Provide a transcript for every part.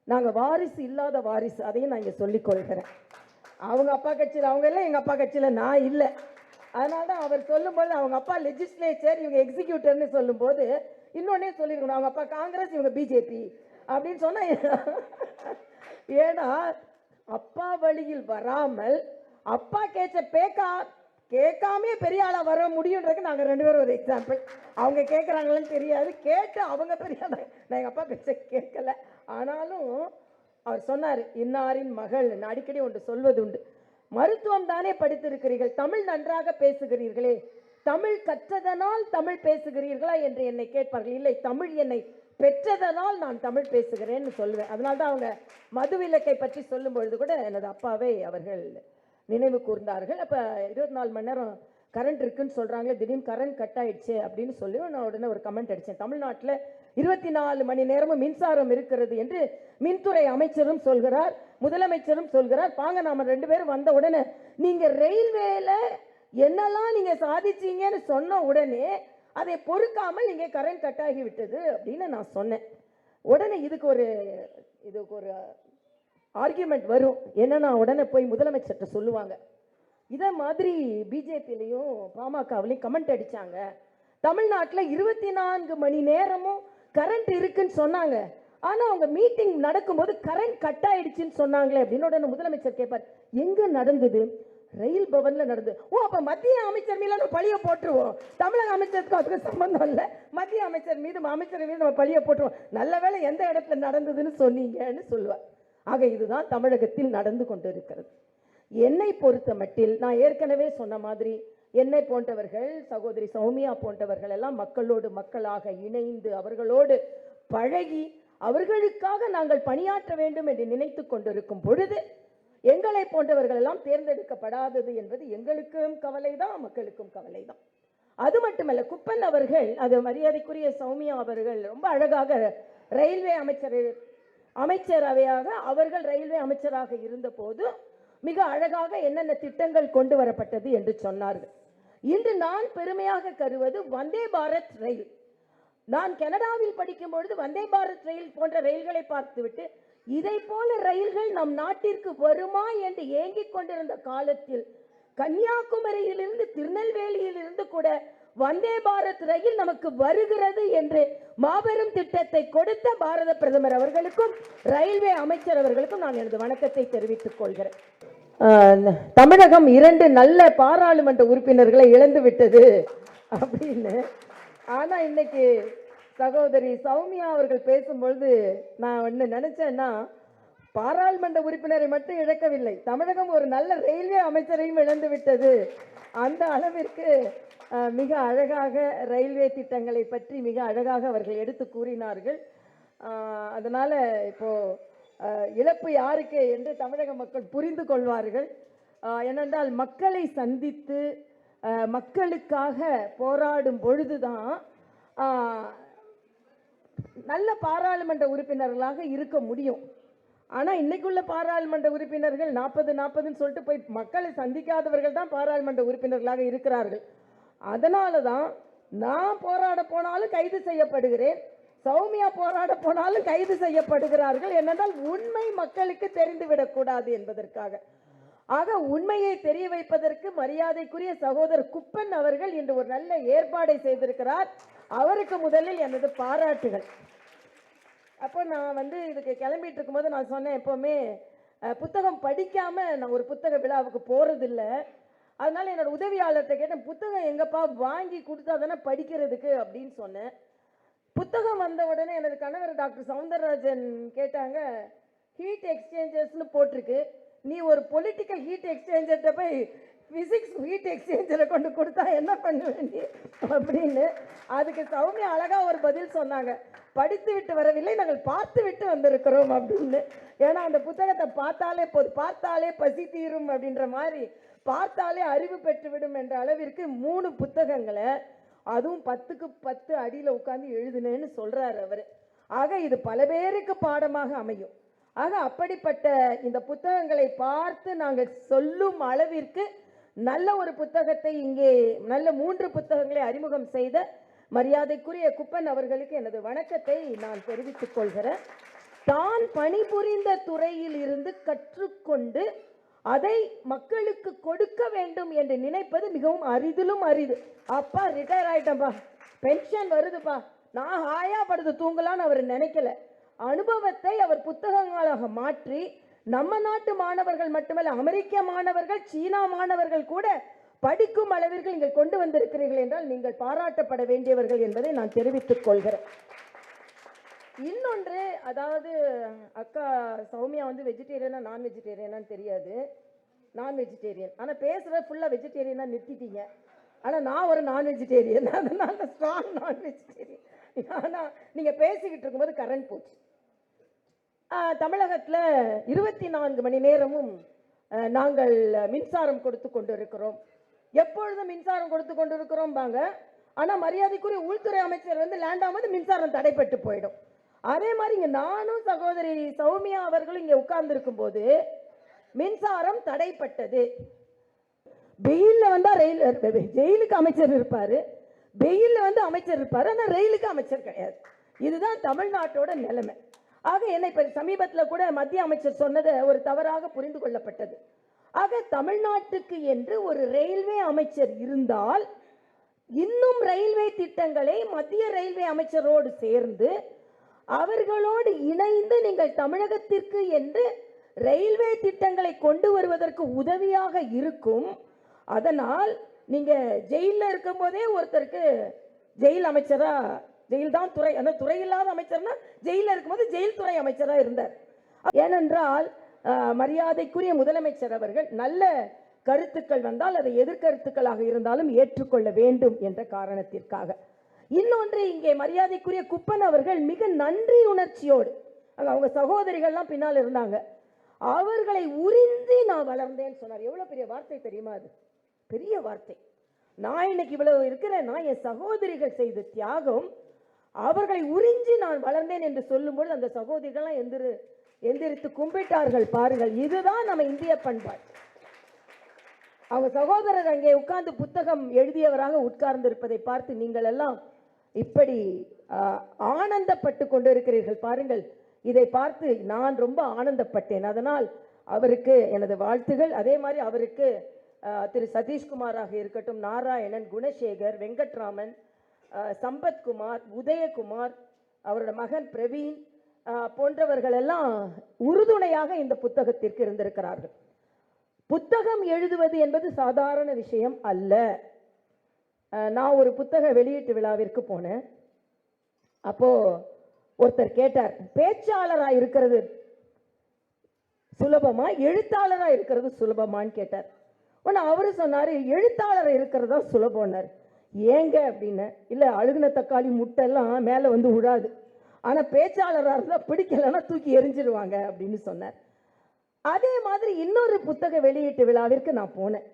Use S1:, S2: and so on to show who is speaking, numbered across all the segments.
S1: நாங்கள் வாரிசு இல்லாத வாரிசு, அதையும் நான் இங்கே சொல்லிக்கொள்கிறேன். அவங்க அப்பா கட்சியில் அவங்க இல்லை, எங்கள் அப்பா கட்சியில் நான் இல்லை. அதனால தான் அவர் சொல்லும்போது அவங்க அப்பா லெஜிஸ்லேச்சர், இவங்க எக்ஸிக்யூட்டர்னு சொல்லும்போது இன்னொன்னே சொல்லியிருக்கணும், அவங்க அப்பா காங்கிரஸ், இவங்க பிஜேபி அப்படின்னு சொன்னால். ஏன்னா அப்பா வழியில் வராமல் அப்பா கேட்காமே பெரிய ஆளாக வர முடியுன்றதுக்கு நாங்கள் 2 பேரும் ஒரு எக்ஸாம்பிள். அவங்க கேட்குறாங்களான்னு தெரியாது, கேட்டு அவங்க பெரிய ஆள். நான் எங்கள் அப்பா பேச கேட்கல, ஆனாலும் அவர் சொன்னார், இன்னாரின் மகள். அடிக்கடி ஒன்று சொல்வது உண்டு, மருத்துவம் தானே படித்திருக்கிறீர்கள், தமிழ் நன்றாக பேசுகிறீர்களே, தமிழ் கற்றதனால் தமிழ் பேசுகிறீர்களா என்று என்னை கேட்பார்கள். இல்லை, தமிழ் என்னை பெற்றதனால் நான் தமிழ் பேசுகிறேன்னு சொல்லுவேன். அதனால தான் அவங்க மதுவிலக்கை பற்றி சொல்லும் பொழுது கூட எனது அப்பாவை அவர்கள் நினைவு கூர்ந்தார்கள். அப்போ 24 மணி நேரம் கரண்ட் இருக்குன்னு சொல்கிறாங்களே, திடீர்னு கரண்ட் கட் ஆயிடுச்சு அப்படின்னு சொல்லி நான் உடனே ஒரு கமெண்ட் அடித்தேன். தமிழ்நாட்டில் 24 மணி நேரமும் மின்சாரம் இருக்கிறது என்று மின்துறை அமைச்சரும் சொல்கிறார், முதலமைச்சரும் சொல்கிறார். பாங்க நாம 2 பேரும் வந்த உடனே நீங்கள் ரயில்வேல என்னெல்லாம் நீங்கள் சாதிச்சீங்கன்னு சொன்ன உடனே அதை பொறுக்காமல் இங்கே கரண்ட் கட் ஆகி விட்டது அப்படின்னு நான் சொன்னேன். உடனே இதுக்கு ஒரு ஆர்கியூமெண்ட் வரும். என்னன்னா உடனே போய் முதலமைச்சர்கிட்ட சொல்லுவாங்க, இதை மாதிரி பிஜேபியிலையும் பாமகவிலையும் கமெண்ட் அடித்தாங்க, தமிழ்நாட்டில் 24 மணி நேரமும் கரண்ட் இருக்குன்னு சொன்னாங்க, ஆனால் அவங்க மீட்டிங் நடக்கும்போது கரண்ட் கட் ஆயிடுச்சுன்னு சொன்னாங்களே அப்படின்னு. உடனே முதலமைச்சர் கேட்பார், எங்கே நடந்தது? ரயில் பவனில் நடந்தது. ஓ, அப்போ மத்திய அமைச்சர் மீது பழியை போட்டுருவோம், தமிழக அமைச்சருக்கு அதுக்கு சம்பந்தம் இல்லை, மத்திய அமைச்சர் மீது நம்ம பழியை போட்டுருவோம், நல்ல வேளை எந்த இடத்துல நடந்ததுன்னு சொன்னீங்கன்னு சொல்லுவார். ஆக இதுதான் தமிழகத்தில் நடந்து கொண்டு இருக்கிறது. என்னை பொறுத்த மட்டில் நான் ஏற்கனவே சொன்ன மாதிரி என்னை போன்றவர்கள், சகோதரி சௌமியா போன்றவர்கள் எல்லாம் மக்களோடு மக்களாக இணைந்து அவர்களோடு பழகி அவர்களுக்காக நாங்கள் பணியாற்ற வேண்டும் என்று நினைத்து கொண்டிருக்கும் பொழுது எங்களை போன்றவர்கள் எல்லாம் தேர்ந்தெடுக்கப்படாதது என்பது எங்களுக்கும் கவலைதான், மக்களுக்கும் கவலைதான். அது மட்டுமல்ல, குப்பன் அவர்கள், அது மரியாதைக்குரிய சௌமியா அவர்கள் ரொம்ப அழகாக ரயில்வே அமைச்சரவையாக அவர்கள் ரயில்வே அமைச்சராக இருந்த போது மிக அழகாக என்னென்ன திட்டங்கள் கொண்டு வரப்பட்டது என்று சொன்னார்கள். இன்று நான் பெருமையாக கருவது வந்தே பாரத் ரயில். நான் கனடாவில் படிக்கும் பொழுது வந்தே பாரத் ரயில் போன்ற ரயில்களை பார்த்துவிட்டு இதை போல ரயில்கள் நம் நாட்டிற்கு வருமா என்று ஏங்கிக் கொண்டிருந்த காலத்தில் கன்னியாகுமரியிலிருந்து திருநெல்வேலியிலிருந்து கூட வந்தே பாரத் ரயில் நமக்கு வருகிறது என்று மாபெரும் திட்டத்தை கொடுத்த பாரத பிரதமர் அவர்களுக்கும் ரயில்வே அமைச்சர் அவர்களுக்கும் நான் எனது வணக்கத்தை தெரிவித்துக் கொள்கிறேன். தமிழகம் 2 நல்ல பாராளுமன்ற உறுப்பினர்களை இழந்து விட்டது அப்படின்னு. ஆனா இன்னைக்கு சகோதரி சௌமியா அவர்கள் பேசும்பொழுது நான் ஒன்று நினைச்சேன்னா, பாராளுமன்ற உறுப்பினரை மட்டும் இழக்கவில்லை, தமிழகம் ஒரு நல்ல ரயில்வே அமைச்சரையும் இழந்து விட்டது. அந்த அளவிற்கு மிக அழகாக ரயில்வே திட்டங்களை பற்றி மிக அழகாக அவர்கள் எடுத்து கூறினார்கள். அதனால இப்போ இழப்பு யாருக்கு என்று தமிழக மக்கள் புரிந்து கொள்வார்கள். ஏனென்றால் மக்களை சந்தித்து மக்களுக்காக போராடும் பொழுதுதான் நல்ல பாராளுமன்ற உறுப்பினர்களாக இருக்க முடியும். ஆனால் இன்னைக்குள்ள பாராளுமன்ற உறுப்பினர்கள் 40-40ன்னு சொல்லிட்டு போய் மக்களை சந்திக்காதவர்கள் தான் பாராளுமன்ற உறுப்பினர்களாக இருக்கிறார்கள். அதனால தான் நான் போராட போனாலும் கைது செய்யப்படுகிறேன், சௌமியா போராட போனாலும் கைது செய்யப்படுகிறார்கள். என்னென்றால் உண்மை மக்களுக்கு தெரிந்துவிடக்கூடாது என்பதற்காக. ஆக உண்மையை தெரிய வைப்பதற்கு மரியாதைக்குரிய சகோதரர் குப்பன் அவர்கள் இன்று ஒரு நல்ல ஏற்பாடை செய்திருக்கிறார். அவருக்கு முதலில் எனது பாராட்டுகள். அப்போ நான் இதுக்கு கிளம்பிட்டு இருக்கும்போது நான் சொன்னேன், எப்போவுமே புத்தகம் படிக்காமல் நான் ஒரு புத்தக விழாவுக்கு போகிறதில்லை. அதனால என்னோட உதவியாளர்கிட்ட கேட்டேன், புத்தகம் எங்கப்பா வாங்கி கொடுத்தா தானே படிக்கிறதுக்கு அப்படின்னு சொன்னேன். புத்தகம் வந்த உடனே எனது கணவர் டாக்டர் சவுந்தரராஜன் கேட்டாங்க, ஹீட் எக்ஸ்சேஞ்சர்ஸ்னு போட்டிருக்கு, நீ ஒரு பொலிட்டிக்கல் ஹீட் எக்ஸ்சேஞ்சர்கிட்ட போய் ஃபிசிக்ஸ் ஹீட் எக்ஸ்சேஞ்சரை கொண்டு கொடுத்தா என்ன பண்ண வேண்டிய அப்படின்னு. அதுக்கு சௌமியா அழகாக ஒரு பதில் சொன்னாங்க, படித்து விட்டு வரவில்லை, நாங்கள் பார்த்து விட்டு வந்திருக்கிறோம் அப்படின்னு. ஏன்னா அந்த புத்தகத்தை பார்த்தாலே பசி தீரும் அப்படின்ற மாதிரி, பார்த்தாலே அறிவு பெற்றுவிடும் என்ற அளவிற்கு 3 புத்தகங்களை, அதுவும் 10க்கு 10 அடியில் உட்காந்து எழுதுனேன்னு சொல்கிறார் அவர். ஆக இது பல பேருக்கு பாடமாக அமையும். ஆக அப்படிப்பட்ட இந்த புத்தகங்களை பார்த்து நாங்கள் சொல்லும் அளவிற்கு நல்ல ஒரு புத்தகத்தை இங்கே நல்ல 3 புத்தகங்களை அறிமுகம் செய்த மரியாதைக்குரிய குப்பன் அவர்களுக்கு எனது வணக்கத்தை நான் தெரிவித்துக் கொள்கிறேன். தான் பணிபுரிந்த துறையில் இருந்து கற்றுக்கொண்டு அதை மக்களுக்கு கொடுக்க வேண்டும் என்று நினைப்பது மிகவும் அரிதிலும் அரிது. அப்பா ரிட்டையர் ஆயிட்டப்பா, பென்ஷன் வருதுப்பா, நான் ஹாயா படுத்து தூங்கலான்னு அவர் நினைக்கல. அனுபவத்தை அவர் புத்தகங்களாக மாற்றி நம்ம நாட்டு மாணவர்கள் மட்டுமல்ல, அமெரிக்க மாணவர்கள், சீனா மாணவர்கள் கூட படிக்கும் அளவிற்கு நீங்கள் கொண்டு வந்திருக்கிறீர்கள் என்றால் நீங்கள் பாராட்டப்பட வேண்டியவர்கள் என்பதை நான் தெரிவித்துக் கொள்கிறேன். இன்னொன்று, அதாவது அக்கா சௌமியா வந்து வெஜிடேரியனா நான் வெஜிடேரியனான்னு தெரியாது, நான் வெஜிடேரியன். ஆனால் பேசுகிற ஃபுல்லாக வெஜிடேரியனாக நிறுத்திட்டீங்க. ஆனால் நான் ஒரு நான் வெஜிடேரியன், அதனால ஸ்ட்ராங் நான் வெஜிடேரியன். ஆனால் நீங்கள் பேசிக்கிட்டு இருக்கும்போது கரண்ட் போச்சு. தமிழகத்தில் 24 மணி நேரமும் நாங்கள் மின்சாரம் கொடுத்து கொண்டு இருக்கிறோம். எப்பொழுதும் மின்சாரம் கொடுத்து கொண்டு இருக்கிறோம் பாங்க. ஆனால் மரியாதைக்குரிய உள்துறை அமைச்சர் வந்து லேண்ட் ஆகும்போது மின்சாரம் தடைப்பட்டு போயிடும். அதே மாதிரி இங்கே நானும் சகோதரி சௌமியா அவர்களும் இங்கே உட்கார்ந்துருக்கும் போது மின்சாரம் தடைப்பட்டது. வெயிலில் வந்தால் ஜெயிலுக்கு அமைச்சர் இருப்பார், வெயிலில் வந்து அமைச்சர் இருப்பார், ஆனால் ரயிலுக்கு அமைச்சர் கிடையாது. இதுதான் தமிழ்நாட்டோட நிலைமை. ஆக என்னை இப்போ சமீபத்தில் கூட மத்திய அமைச்சர் சொன்னதை ஒரு தவறாக புரிந்து கொள்ளப்பட்டது. ஆக தமிழ்நாட்டுக்கு என்று ஒரு ரயில்வே அமைச்சர் இருந்தால் இன்னும் ரயில்வே திட்டங்களை மத்திய ரயில்வே அமைச்சரோடு சேர்ந்து அவர்களோடு இணைந்து நீங்கள் தமிழகத்திற்கு என்று ரயில்வே திட்டங்களை கொண்டு வருவதற்கு உதவியாக இருக்கும். அதனால் நீங்கள் ஜெயிலில் இருக்கும் போதே ஒருத்தருக்கு ஜெயில் அமைச்சரா, ஜெயில் தான் துறை, அந்த துறை இல்லாத அமைச்சர்னா ஜெயிலில் இருக்கும்போது ஜெயில் துறை அமைச்சராக இருந்தார். ஏனென்றால் மரியாதைக்குரிய முதலமைச்சர் அவர்கள் நல்ல கருத்துக்கள் வந்தால் அதை எதிர்கருத்துக்களாக இருந்தாலும் ஏற்றுக்கொள்ள வேண்டும் என்ற காரணத்திற்காக. இன்னொன்று, இங்கே மரியாதைக்குரிய குப்பன் அவர்கள் மிக நன்றி உணர்ச்சியோடு, அவங்க சகோதரிகள்லாம் பின்னால் இருந்தாங்க, அவர்களை உறிஞ்சி நான் வளர்ந்தேன்னு சொன்னார். எவ்வளோ பெரிய வார்த்தை தெரியுமா? அது பெரிய வார்த்தை. நான் இன்னைக்கு இவ்வளவு இருக்கிறேன்னா என் சகோதரிகள் செய்த தியாகம், அவர்களை உறிஞ்சி நான் வளர்ந்தேன் என்று சொல்லும்போது அந்த சகோதரிகள்லாம் எந்திரித்து கும்பிட்டார்கள். பாருங்கள், இதுதான் நம்ம இந்திய பண்பாடு. அவங்க சகோதரர் அங்கே உட்கார்ந்து புத்தகம் எழுதியவராக உட்கார்ந்து இருப்பதை பார்த்து நீங்கள் எல்லாம் இப்படி ஆனந்தப்பட்டு கொண்டு இருக்கிறீர்கள். பாருங்கள், இதை பார்த்து நான் ரொம்ப ஆனந்தப்பட்டேன். அதனால் அவருக்கு எனது வாழ்த்துகள். அதே மாதிரி அவருக்கு திரு சதீஷ்குமாராக இருக்கட்டும், நாராயணன், குணசேகர், வெங்கட்ராமன், சம்பத்குமார், உதயகுமார், அவரோட மகன் பிரவீன் போன்றவர்கள் எல்லாம் உறுதுணையாக இந்த புத்தகத்திற்கு இருந்திருக்கிறார்கள். புத்தகம் எழுதுவது என்பது சாதாரண விஷயம் அல்ல. நான் ஒரு புத்தக வெளியீட்டு விழாவிற்கு போனேன். அப்போ ஒருத்தர் கேட்டார், பேச்சாளராக இருக்கிறது சுலபமா, எழுத்தாளராக இருக்கிறது சுலபமான்னு கேட்டார். உடனே அவரு சொன்னார், எழுத்தாளராக இருக்கிறது தான் சுலபம்னார். ஏங்க அப்படின்னு. இல்லை, அழுகுன தக்காளி முட்டெல்லாம் மேலே வந்து விழாது, ஆனால் பேச்சாளராக இருந்தால் பிடிக்கலைன்னா தூக்கி எரிஞ்சிருவாங்க அப்படின்னு சொன்னார். அதே மாதிரி இன்னொரு புத்தக வெளியீட்டு விழாவிற்கு நான் போனேன்.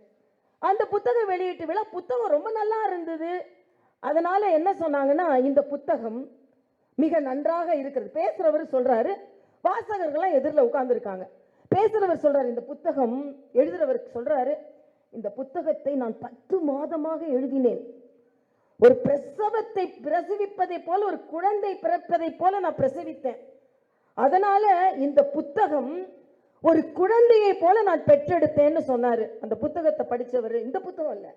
S1: அந்த புத்தக வெளியீட்டு விழா புத்தகம் ரொம்ப நல்லா இருந்தது. அதனால என்ன சொன்னாங்கன்னா, இந்த புத்தகம் மிக நன்றாக இருக்கிறது. பேசுறவர் சொல்றாரு, வாசகர்கள்லாம் எதிரில் உட்கார்ந்துருக்காங்க. பேசுறவர் சொல்றாரு, இந்த புத்தகம், எழுதுறவருக்கு சொல்றாரு, இந்த புத்தகத்தை நான் 10 மாதமாக எழுதினேன். ஒரு பிரசவத்தை பிரசவிப்பதை போல, ஒரு குழந்தை பிறப்பதை போல நான் பிரசவித்தேன். அதனால இந்த புத்தகம் ஒரு குழந்தையை போல நான் பெற்றெடுத்தேன்னு சொன்னாரு. அந்த புத்தகத்தை படித்தவர், இந்த புத்தகம் இல்லை,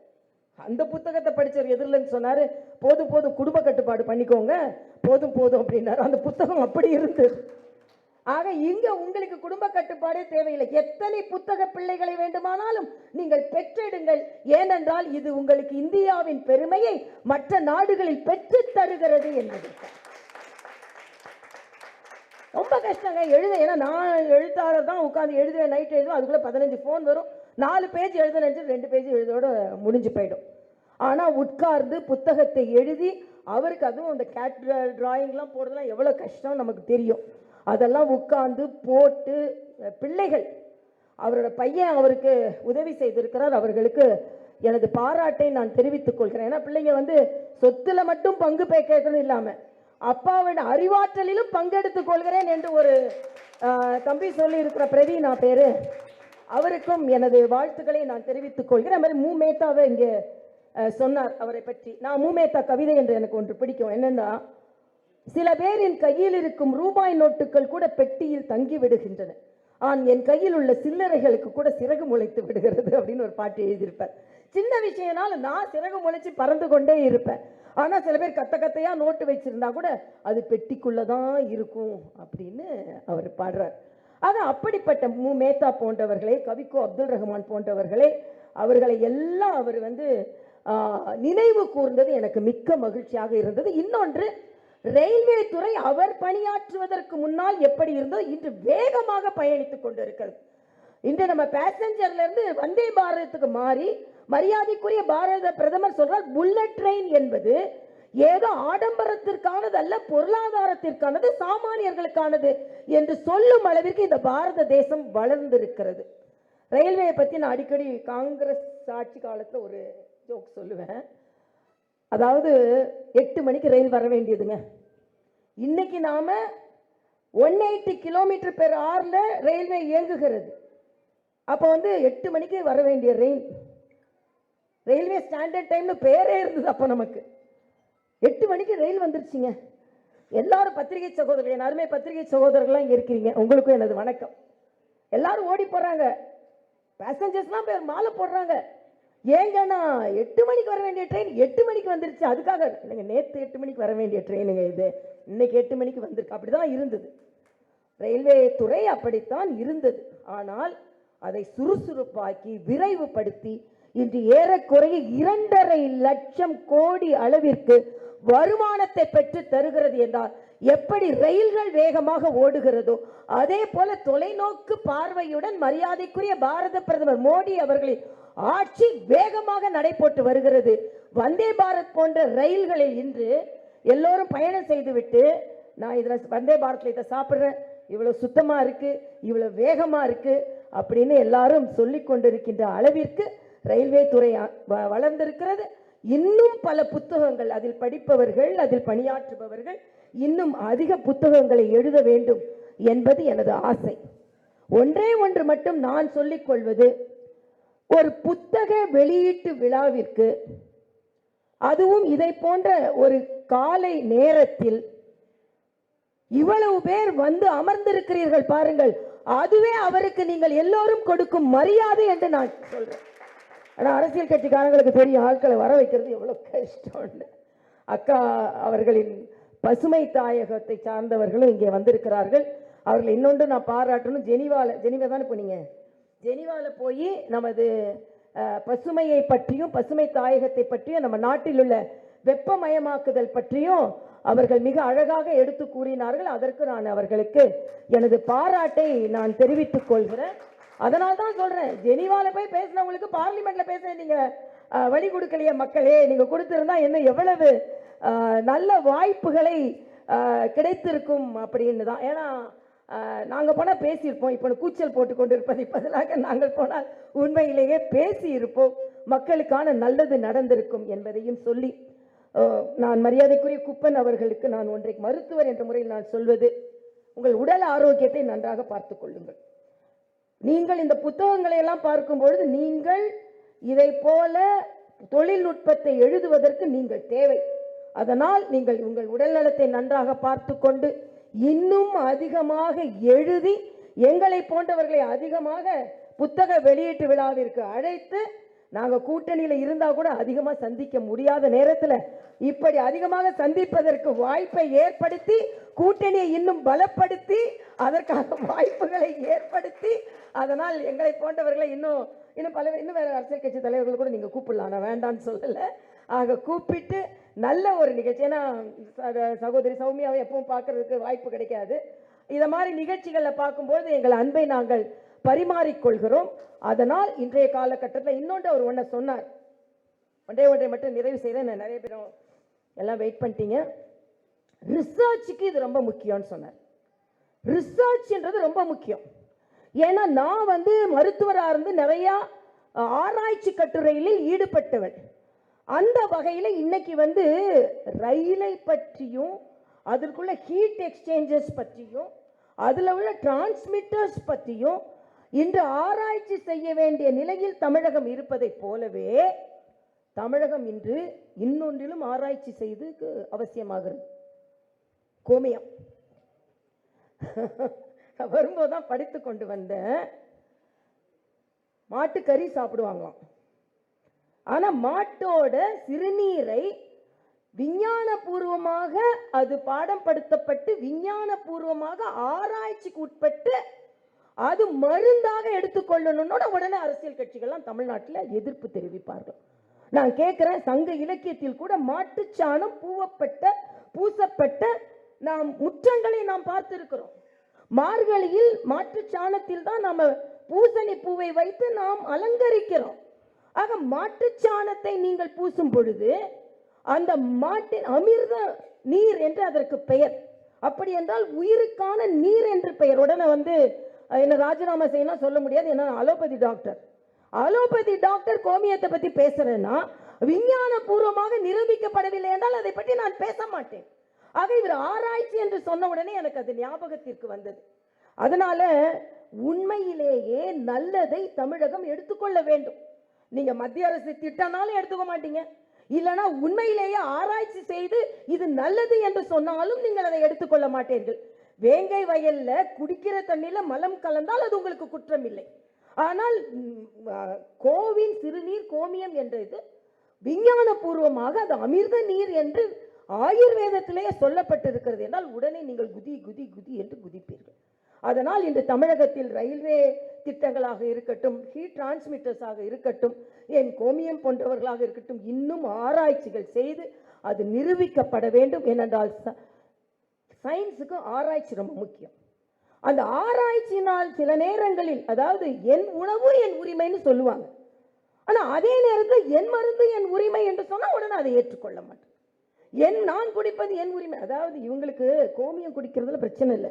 S1: அந்த புத்தகத்தை படித்தவர் எதிரில்னு சொன்னாரு, போதும் போதும் குடும்ப கட்டுப்பாடு பண்ணிக்கோங்க, போதும் போதும் அப்படின்னாரு. அந்த புத்தகம் அப்படி இருந்தது. ஆக இங்க உங்களுக்கு குடும்ப கட்டுப்பாடே தேவையில்லை. எத்தனை புத்தக பிள்ளைகளை வேண்டுமானாலும் நீங்கள் பெற்றெடுங்கள். ஏனென்றால் இது உங்களுக்கு இந்தியாவின் பெருமையை மற்ற நாடுகளில் பெற்றுத் தருகிறது என்பது. ரொம்ப கஷ்டங்க எழுத. ஏன்னா நான் எழுத்தாளர் தான், உட்காந்து எழுதுவேன், நைட் எழுதுவேன், அதுக்குள்ளே 15 ஃபோன் வரும். 4 பேஜ் எழுத நினச்சி 2 பேஜ் எழுதோட முடிஞ்சு போயிடும். ஆனால் உட்கார்ந்து புத்தகத்தை எழுதி, அவருக்கு அதுவும் அந்த கேட்ரல் டிராயிங்லாம் போடுறதுலாம் எவ்வளோ கஷ்டம் நமக்கு தெரியும். அதெல்லாம் உட்கார்ந்து போட்டு, பிள்ளைகள், அவரோட பையன் அவருக்கு உதவி செய்திருக்கிறார். அவர்களுக்கு எனது பாராட்டை நான் தெரிவித்துக் கொள்கிறேன். ஏன்னா பிள்ளைங்க வந்து சொத்துல மட்டும் பங்கு கேட்கறது இல்லாமல் அப்பாவின் அறிவாற்றலிலும் பங்கெடுத்துக் கொள்கிறேன் என்று ஒரு தம்பி சொல்லி இருக்கிற பிரவீனா பேரு, அவருக்கும் எனது வாழ்த்துக்களை நான் தெரிவித்துக் கொள்கிறேன். அது மாதிரி மூமேத்தாவை இங்கே சொன்னார் அவரை பற்றி. நான் மூமேத்தா கவிதை என்று எனக்கு ஒன்று பிடிக்கும். என்னன்னா, சில பேரின் கையில் இருக்கும் ரூபாய் நோட்டுகள் கூட பெட்டியில் தங்கி விடுகின்றன. என் கையில் உள்ள சில்லறைகளுக்கு கூட சிறகு முளைத்து விடுகிறது அப்படின்னு ஒரு பாட்டு எழுதியிருப்பார். சின்ன விஷயம்னால நான் சிறகு முளைச்சி பறந்து கொண்டே இருப்பேன். ஆனா சில பேர் கத்த கத்தையா நோட்டு வச்சிருந்தா கூட அது பெட்டிக்குள்ளதான் இருக்கும் அப்படின்னு அவர் பாடுறார். ஆக அப்படிப்பட்ட மேத்தா போன்றவர்களே, கவிக்கோ அப்துல் ரஹ்மான் போன்றவர்களே, அவர்களை எல்லாம் அவர் நினைவு கூர்ந்தது எனக்கு மிக்க மகிழ்ச்சியாக இருந்தது. இன்னொன்று, ரயில்வே துறை அவர் பணியாற்றுவதற்கு முன்னால் எப்படி இருந்தோ இன்று வேகமாக பயணித்துக் கொண்டிருக்கிறது. இன்று நம்ம பேசஞ்சர்ல இருந்து வந்தே பாரதத்துக்கு மாறி மரியாதைக்குரிய பாரத பிரதமர் சொல்றார், புல்லட் ட்ரெயின் என்பது ஏதோ ஆடம்பரத்திற்கானது அல்ல, பொருளாதாரத்திற்கானது, சாமானியர்களுக்கானது என்று சொல்லும் அளவிற்கு இந்த பாரத தேசம் வளர்ந்திருக்கிறது. ரயில்வே பத்தி நான் அடிக்கடி காங்கிரஸ் ஆட்சி காலத்துல ஒரு ஜோக் சொல்லுவேன். அதாவது 8 மணிக்கு ரயில் வர வேண்டியதுங்க. இன்னைக்கு நாம 180 km/h ரயில்வே இயங்குகிறது. அப்போ 8 மணிக்கு வர வேண்டிய ரயில்வே ஸ்டாண்டர்ட் டைம்னு பேரே இருந்தது. அப்போ நமக்கு 8 மணிக்கு ரயில் வந்துருச்சுங்க. எல்லாரும் பத்திரிகை சகோதரர்கள், என் அருமை பத்திரிகை சகோதரர்கள்லாம் இங்கே இருக்கிறீங்க, உங்களுக்கும் எனது வணக்கம். எல்லாரும் ஓடி போறாங்க, பேசஞ்சர்ஸ்லாம் பேர் மாலை போடுறாங்க. ஏங்கன்னா 8 மணிக்கு வர வேண்டிய ட்ரெயின் 8 மணிக்கு வந்துருச்சு. அதுக்காக இல்லைங்க, நேற்று 8 மணிக்கு வர வேண்டிய ட்ரெயினுங்க இது, இன்னைக்கு 8 மணிக்கு வந்திருக்கு. அப்படிதான் இருந்தது ரயில்வே துறை, அப்படித்தான் இருந்தது. ஆனால் அதை சுறுசுறுப்பாக்கி விரைவுபடுத்தி இன்று ஏறக்குறைய 2.5 லட்சம் கோடி அளவிற்கு வருமானத்தை பெற்று தருகிறது என்றால் எப்படி ரயில்கள் வேகமாக ஓடுகிறதோ அதே போல தொலைநோக்கு பார்வையுடன் மரியாதைக்குரிய பாரத பிரதமர் மோடி அவர்களின் ஆட்சி வேகமாக நடைபெற்று வருகிறது. வந்தே பாரத் போன்ற ரயில்களில் இன்று எல்லோரும் பயணம் செய்துவிட்டு, நான் இதில் வந்தே பாரத்தில் இதை சாப்பிட்றேன், இவ்வளவு சுத்தமா இருக்கு, இவ்வளவு வேகமா இருக்கு அப்படின்னு எல்லாரும் சொல்லிக் கொண்டிருக்கின்ற அளவிற்கு ரயில்வே துறை வளர்ந்திருக்கிறது. இன்னும் பல புத்தகங்கள், அதில் படிப்பவர்கள், அதில் பணியாற்றுபவர்கள் இன்னும் அதிக புத்தகங்களை எழுத வேண்டும் என்பது எனது ஆசை. ஒன்றே ஒன்று மட்டும் நான் சொல்லிக் கொள்வது, ஒரு புத்தக வெளியீட்டு விழாவிற்கு, அதுவும் இதை போன்ற ஒரு காலை நேரத்தில் இவ்வளவு பேர் அமர்ந்திருக்கிறீர்கள் பாருங்கள், அதுவே அவருக்கு நீங்கள் எல்லோரும் கொடுக்கும் மரியாதை என்று நான் சொல்றேன். ஆனா அரசியல் கட்சிக்காரங்களுக்கு தெரியும் ஆட்களை வர வைக்கிறது எவ்வளவு கஷ்டம். அக்கா அவர்களின் பசுமை தாயகத்தை சார்ந்தவர்களும் இங்கே வந்திருக்கிறார்கள். அவர்கள் இன்னொன்று நான் பாராட்டணும். ஜெனீவா தானே போனீங்க, ஜெனீவால போய் நமது பசுமையை பற்றியும் பசுமை தாயகத்தை பற்றியும் நம்ம நாட்டில் உள்ள வெப்பமயமாக்குதல் பற்றியும் அவர்கள் மிக அழகாக எடுத்து கூறினார்கள். அதற்கு நான் அவர்களுக்கு எனது பாராட்டை நான் தெரிவித்துக் கொள்கிறேன். அதனால தான் சொல்றேன், ஜெனீவால போய் பேசினவங்களுக்கு பார்லிமெண்ட்ல பேச நீங்க வழி கொடுக்கலையே மக்களே, நீங்க கொடுத்திருந்தா என்ன எவ்வளவு நல்ல வாய்ப்புகளை கிடைத்திருக்கும் அப்படின்னு தான். ஏன்னா நாங்கள் போனால் பேசியிருப்போம், இப்போ கூச்சல் போட்டு கொண்டு இருப்பதை பதிலாக நாங்கள் போனால் உண்மையிலேயே பேசி இருப்போம், மக்களுக்கான நல்லது நடந்திருக்கும் என்பதையும் சொல்லி, நான் மரியாதைக்குரிய குப்பன் அவர்களுக்கு நான் ஒன்றை மருத்துவர் என்ற முறையில் நான் சொல்வது, உங்கள் உடல் ஆரோக்கியத்தை நன்றாக பார்த்துக் கொள்ளுங்கள். நீங்கள் இந்த புத்தகங்களை எல்லாம் பார்க்கும்பொழுது நீங்கள் இதை போல தொழில்நுட்பத்தை எழுதுவதற்கு நீங்கள் தேவை. அதனால் நீங்கள் உங்கள் உடல் நலத்தை நன்றாக பார்த்து கொண்டு இன்னும் அதிகமாக எழுதி எங்களை போன்றவர்களை அதிகமாக புத்தக வெளியீட்டு விழாவிற்கு அழைத்து, நாங்கள் கூட்டணியில் இருந்தால் கூட அதிகமாக சந்திக்க முடியாத நேரத்தில் இப்படி அதிகமாக சந்திப்பதற்கு வாய்ப்பை ஏற்படுத்தி, கூட்டணியை இன்னும் பலப்படுத்தி, அதற்கான வாய்ப்புகளை ஏற்படுத்தி, அதனால் எங்களை போன்றவர்களை இன்னும் வேற அரசியல் கட்சி தலைவர்கள் கூட நீங்கள் கூப்பிடலாம், நான் வேண்டான்னு சொல்லலை. ஆக கூப்பிட்டு நல்ல ஒரு நிகழ்ச்சி, ஏன்னா சகோதரி சௌமியாவை எப்பவும் பார்க்கறதுக்கு வாய்ப்பு கிடைக்காது. இதை மாதிரி நிகழ்ச்சிகளில் பார்க்கும்போது எங்கள் அன்பை நாங்கள் பரிமாறிக்கொள்கிறோம். அதனால் இன்றைய காலகட்டத்தில் இன்னொன்று அவர் ஒன்றை சொன்னார், ஒன்றை மட்டும் நிறைவு செய்கிறேன். நிறைய பேரும் எல்லாம் வெயிட் பண்ணிட்டீங்க. ரிசர்ச்சுக்கு இது ரொம்ப முக்கியம்னு சொன்னார். ரிசர்ச்ன்றது ரொம்ப முக்கியம். ஏன்னா நான் மருத்துவராக இருந்து நிறையா ஆராய்ச்சி கட்டுரையில் ஈடுபட்டவன். அந்த வகையில் இன்னைக்கு ரயிலை பற்றியும் அதற்குள்ள ஹீட் எக்ஸ்சேஞ்சர்ஸ் பற்றியும் அதில் உள்ள டிரான்ஸ்மிட்டர்ஸ் பற்றியும் இன்று ஆராய்ச்சி செய்ய வேண்டிய நிலையில் தமிழகம் இருப்பதை போலவே தமிழகம் இன்று இன்னொன்றிலும் ஆராய்ச்சி செய்து அவசியமாகிறது. கோமியம். வரும்போது தான் படித்து கொண்டு வந்தேன். மாட்டுக்கறி சாப்பிடுவாங்களாம். ஆனா மாட்டோட சிறுநீரை விஞ்ஞானபூர்வமாக அது பாடம் படுத்தப்பட்டு விஞ்ஞானபூர்வமாக ஆராய்ச்சிக்கு உட்பட்டு அது மருந்தாக எடுத்துக்கொள்ளணும்னு உடனே அரசியல் கட்சிகள்லாம் தமிழ்நாட்டில் எதிர்ப்பு தெரிவிப்பார்கள். நான் கேட்கிறேன், சங்க இலக்கியத்தில் கூட மாட்டுச்சாணம் பூசப்பட்ட நாம் முற்றங்களை நாம் பார்த்திருக்கிறோம். மார்கழியில் மாட்டுச்சாணத்தில் தான் நாம பூசணி பூவை வைத்து நாம் அலங்கரிக்கிறோம். ஆக மாட்டுச்சாணத்தை நீங்கள் பூசும் பொழுது அந்த மாட்டின் அமிர்த நீர் என்று அதற்கு பெயர். அப்படி என்றால் உயிருக்கான நீர் என்று பெயர். உடனே என்ன ராஜினாமா செய்யணும் சொல்ல முடியாது, என்ன அலோபதி டாக்டர் கோமியத்தை பத்தி பேசுறேன்னா விஞ்ஞான பூர்வமாக நிரூபிக்கப்படவில்லை என்றால் அதை பற்றி நான் பேச மாட்டேன். ஆக இவர் ஆராய்ச்சி என்று சொன்ன உடனே எனக்கு அது ஞாபகத்திற்கு வந்தது. அதனால உண்மையிலேயே நல்லதை தமிழகம் எடுத்துக்கொள்ள வேண்டும். நீங்க மத்திய அரசு திட்டனாலும் எடுத்துக்க மாட்டீங்க, இல்லைன்னா உண்மையிலேயே ஆராய்ச்சி செய்து இது நல்லது என்று சொன்னாலும் நீங்கள் அதை எடுத்துக்கொள்ள மாட்டீர்கள். வேங்கை வயல்ல குடிக்கிற தண்ணியில மலம் கலந்தால் அது உங்களுக்கு குற்றம் இல்லை. ஆனால் கோவின் சிறுநீர் கோமியம் என்றது விஞ்ஞான பூர்வமாக அது அமிர்த நீர் என்று ஆயுர்வேதத்திலேயே சொல்லப்பட்டிருக்கிறது என்றால் உடனே நீங்கள் குதி குதி குதி என்று குதிப்பீர்கள். அதனால் இன்று தமிழகத்தில் ரயில்வே திட்டங்களாக இருக்கட்டும், ஹீட் டிரான்ஸ்மிட்டர்ஸாக இருக்கட்டும், என் கோமியம் போன்றவர்களாக இருக்கட்டும், இன்னும் ஆராய்ச்சிகள் செய்து அது நிரூபிக்கப்பட வேண்டும். ஏனென்றால் சயின்ஸுக்கு ஆராய்ச்சி ரொம்ப முக்கியம். அந்த ஆராய்ச்சியினால் சில நேரங்களில், அதாவது என் உணவு என் உரிமைன்னு சொல்லுவாங்க, ஆனால் அதே நேரத்தில் என் மருந்து என் உரிமை என்று சொன்னால் உடனே அதை ஏற்றுக்கொள்ள மாட்டேன். நான் குடிப்பது என் உரிமை. அதாவது இவங்களுக்கு கோமியம் குடிக்கிறதுல பிரச்சனை இல்லை,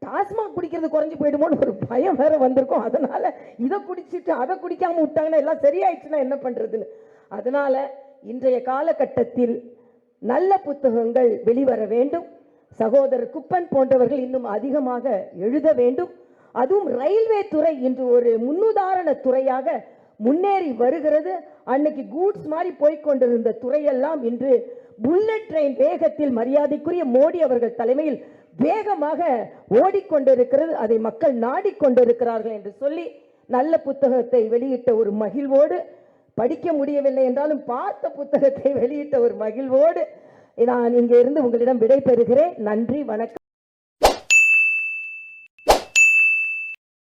S1: டாஸ்மாக் குடிக்கிறது குறைஞ்சி போயிடுமோன்னு ஒரு பயம் வேற வந்திருக்கும். அதனால இதை குடிச்சிட்டு அதை குடிக்காம விட்டாங்கன்னா எல்லாம் சரியாயிடுச்சுன்னா என்ன பண்றதுன்னு. அதனால இன்றைய காலகட்டத்தில் நல்ல புத்தகங்கள் வெளிவர வேண்டும். சகோதரர் குப்பன் போன்றவர்கள் இன்னும் அதிகமாக எழுத வேண்டும். அதுவும் ரயில்வே துறை இன்று ஒரு முன்னுதாரண துறையாக முன்னேறி வருகிறது. அன்னைக்கு கூட்ஸ் மாதிரி போய்கொண்டிருந்த துறையெல்லாம் இன்று புல்லட் ட்ரெயின் வேகத்தில் மரியாதைக்குரிய மோடி அவர்கள் தலைமையில் வேகமாக ஓடிக்கொண்டிருக்கிறது. அதை மக்கள் நாடிக்கொண்டிருக்கிறார்கள் என்று சொல்லி நல்ல புத்தகத்தை வெளியிட்ட ஒரு மகிழ்வோடு, படிக்க முடியவில்லை என்றாலும் பார்த்த புத்தகத்தை வெளியிட்ட ஒரு மகிழ்வோடு நான் இங்கே இருந்து உங்களிடம் விடை பெறுகிறேன். நன்றி, வணக்கம்.